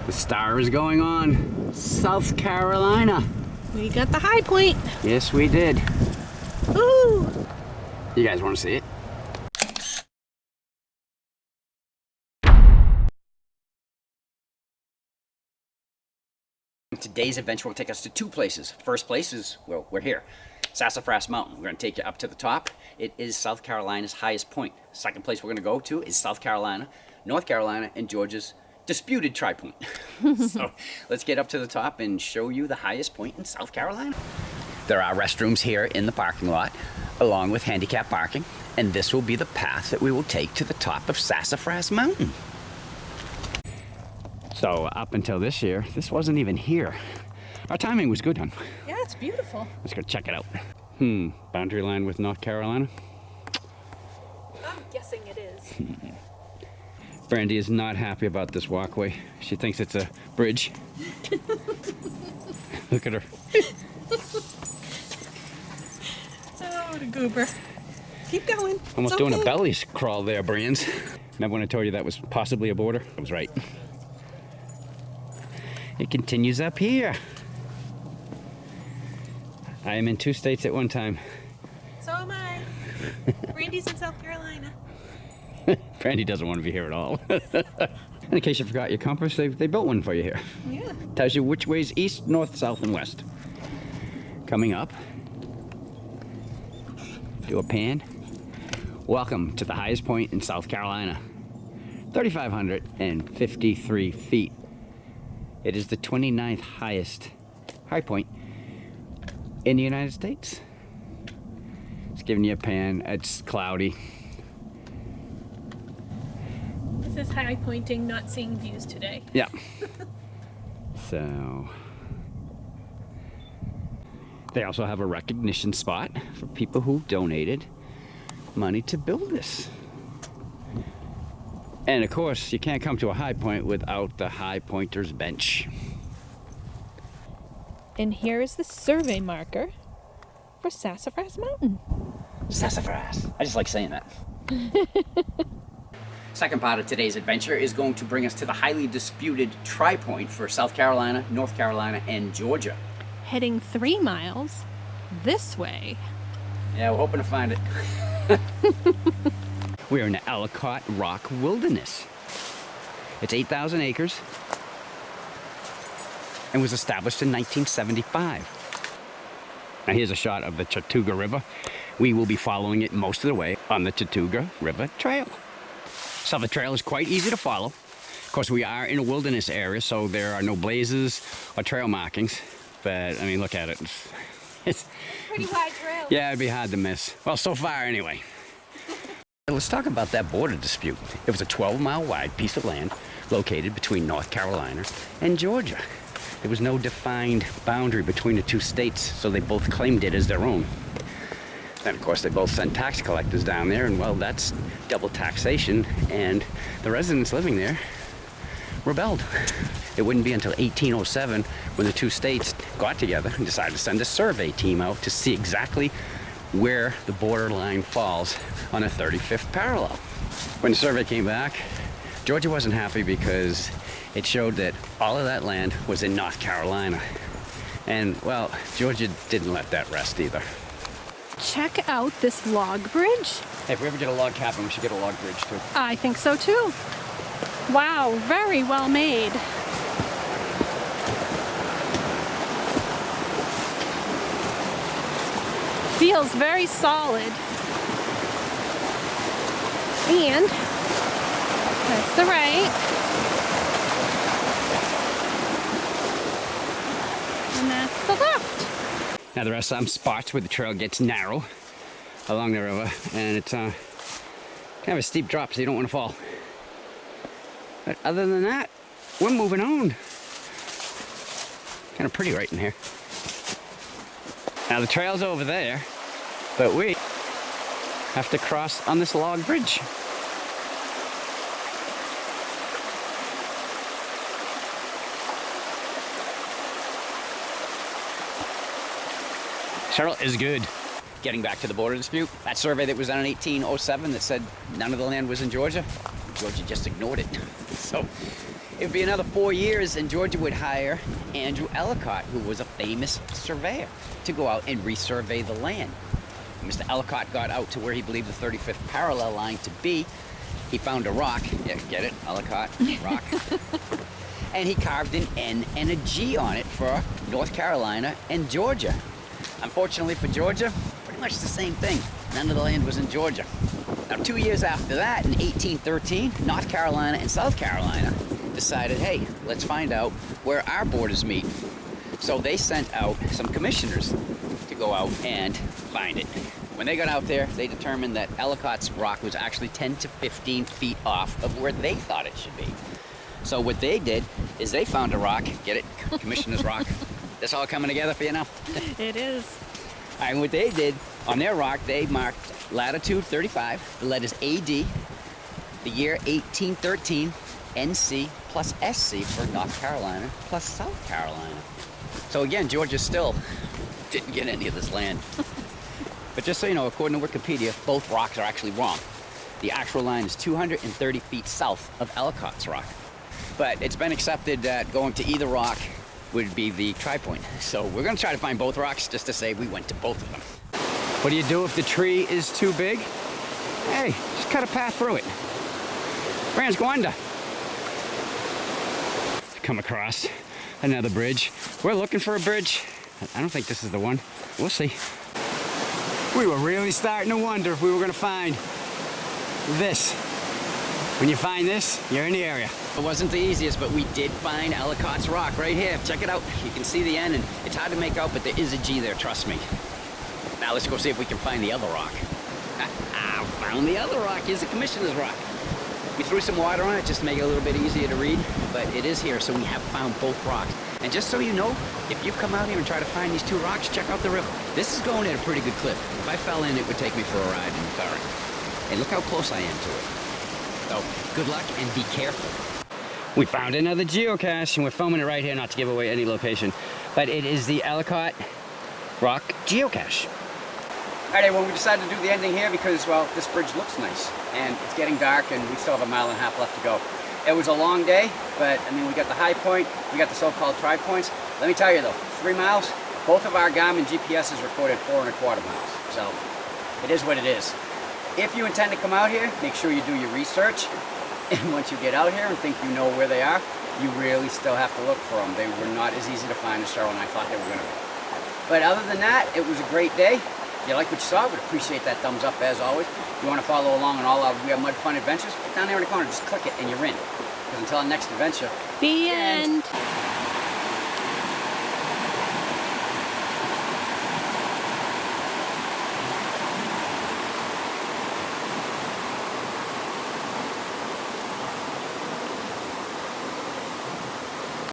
The star is going on South Carolina. We got the high point. Yes, we did. Ooh. You guys want to see it? Today's adventure will take us to two places. First place is, well, we're here. Sassafras Mountain. We're going to take you up to the top. It is South Carolina's highest point. Second place we're going to go to is South Carolina, North Carolina, and Georgia's disputed tri-point. So let's get up to the top and show you the highest point in South Carolina. There are restrooms here in the parking lot, along with handicap parking, and this will be the path that we will take to the top of Sassafras Mountain. So up until this year, this wasn't even here. Our timing was good, hon. Yeah, it's beautiful. Let's go check it out. Boundary line with North Carolina. I'm guessing it is. Brandy is not happy about this walkway. She thinks it's a bridge. Look at her. Oh, what a goober. Keep going. Almost doing a belly crawl there, Brands. Remember when I told you that was possibly a border? I was right. It continues up here. I am in 2 states at one time. So am I. Brandy's in South Carolina. Brandy doesn't want to be here at all. In case you forgot your compass, they built one for you here. Yeah. Tells you which way's east, north, south, and west. Coming up. Do a pan. Welcome to the highest point in South Carolina. 3,553 feet. It is the 29th highest high point in the United States. It's giving you a pan. It's cloudy. This is high pointing, not seeing views today. Yeah. So they also have a recognition spot for people who donated money to build this. And of course, you can't come to a high point without the high pointer's bench. And here is the survey marker for Sassafras Mountain. Sassafras. I just like saying that. Second part of today's adventure is going to bring us to the highly disputed tri-point for South Carolina, North Carolina, and Georgia. Heading 3 miles this way. Yeah, we're hoping to find it. We are in the Ellicott Rock Wilderness. It's 8,000 acres and was established in 1975. Now here's a shot of the Chattooga River. We will be following it most of the way on the Chattooga River Trail. So the trail is quite easy to follow. Of course, we are in a wilderness area, so there are no blazes or trail markings. But, I mean, look at it. It's Pretty wide trail. yeah, it'd be hard to miss. Well, so far anyway. Let's talk about that border dispute. It was a 12-mile wide piece of land located between North Carolina and Georgia. There was no defined boundary between the two states, so they both claimed it as their own. Then, of course, they both sent tax collectors down there, and, well, that's double taxation, and the residents living there rebelled. It wouldn't be until 1807 when the two states got together and decided to send a survey team out to see exactly where the borderline falls on the 35th parallel. When the survey came back, Georgia wasn't happy because it showed that all of that land was in North Carolina. And, well, Georgia didn't let that rest either. Check out this log bridge. Hey, if we ever get a log cabin, we should get a log bridge too. I think so too. Wow, very well made. Feels very solid. And that's the right. And that's the left. Now there are some spots where the trail gets narrow along the river, and it's kind of a steep drop, so you don't want to fall. But other than that, we're moving on. Kind of pretty right in here. Now the trail's over there, but we have to cross on this log bridge. Cheryl is good. Getting back to the border dispute, that survey that was done in 1807 that said none of the land was in Georgia, Georgia just ignored it. So It'd be another 4 years and Georgia would hire Andrew Ellicott, who was a famous surveyor, to go out and resurvey the land. Mr. Ellicott got out to where he believed the 35th parallel line to be. He found a rock. Yeah, get it? Ellicott, rock. And he carved an N and a G on it for North Carolina and Georgia. Unfortunately for Georgia, pretty much the same thing. None of the land was in Georgia. Now, 2 years after that, in 1813, North Carolina and South Carolina decided, hey, let's find out where our borders meet. So they sent out some commissioners to go out and find it. When they got out there, they determined that Ellicott's rock was actually 10 to 15 feet off of where they thought it should be. So what they did is they found a rock, get it, Commissioner's Rock. This all coming together for you now? It is. And what they did, on their rock, they marked latitude 35, the letters AD, the year 1813, NC plus SC for North Carolina plus South Carolina. So again, Georgia still didn't get any of this land. But just so you know, according to Wikipedia, both rocks are actually wrong. The actual line is 230 feet south of Ellicott's rock. But it's been accepted that going to either rock would be the tri-point. So we're gonna try to find both rocks just to say we went to both of them. What do you do if the tree is too big? Hey, just cut a path through it. Brands go under. Come across another bridge. We're looking for a bridge. I don't think this is the one. We'll see. We were really starting to wonder if we were gonna find this. When you find this, you're in the area. It wasn't the easiest, but we did find Ellicott's rock right here. Check it out. You can see the N, and it's hard to make out, but there is a G there, trust me. Now let's go see if we can find the other rock. I found the other rock. Here's the Commissioner's Rock. We threw some water on it just to make it a little bit easier to read, but it is here, so we have found both rocks. And just so you know, if you come out here and try to find these two rocks, check out the river. This is going at a pretty good clip. If I fell in, it would take me for a ride in the car. And look how close I am to it. So, good luck and be careful. We found another geocache, and we're filming it right here, not to give away any location, but it is the Ellicott Rock geocache. Alright, everyone, we decided to do the ending here because, well, this bridge looks nice, and it's getting dark, and we still have 1.5 miles left to go. It was a long day, but, I mean, we got the high point, we got the so-called tri-points. Let me tell you, though, 3 miles, both of our Garmin GPSs recorded 4.25 miles, so it is what it is. If you intend to come out here, make sure you do your research. And once you get out here and think you know where they are, you really still have to look for them. They were not as easy to find as Cheryl and I thought they were going to be. But other than that, it was a great day. If you like what you saw, would appreciate that thumbs up as always. If you want to follow along on all our We Have Mud Fun adventures, down there in the corner, just click it and you're in. Because until our next adventure, The end.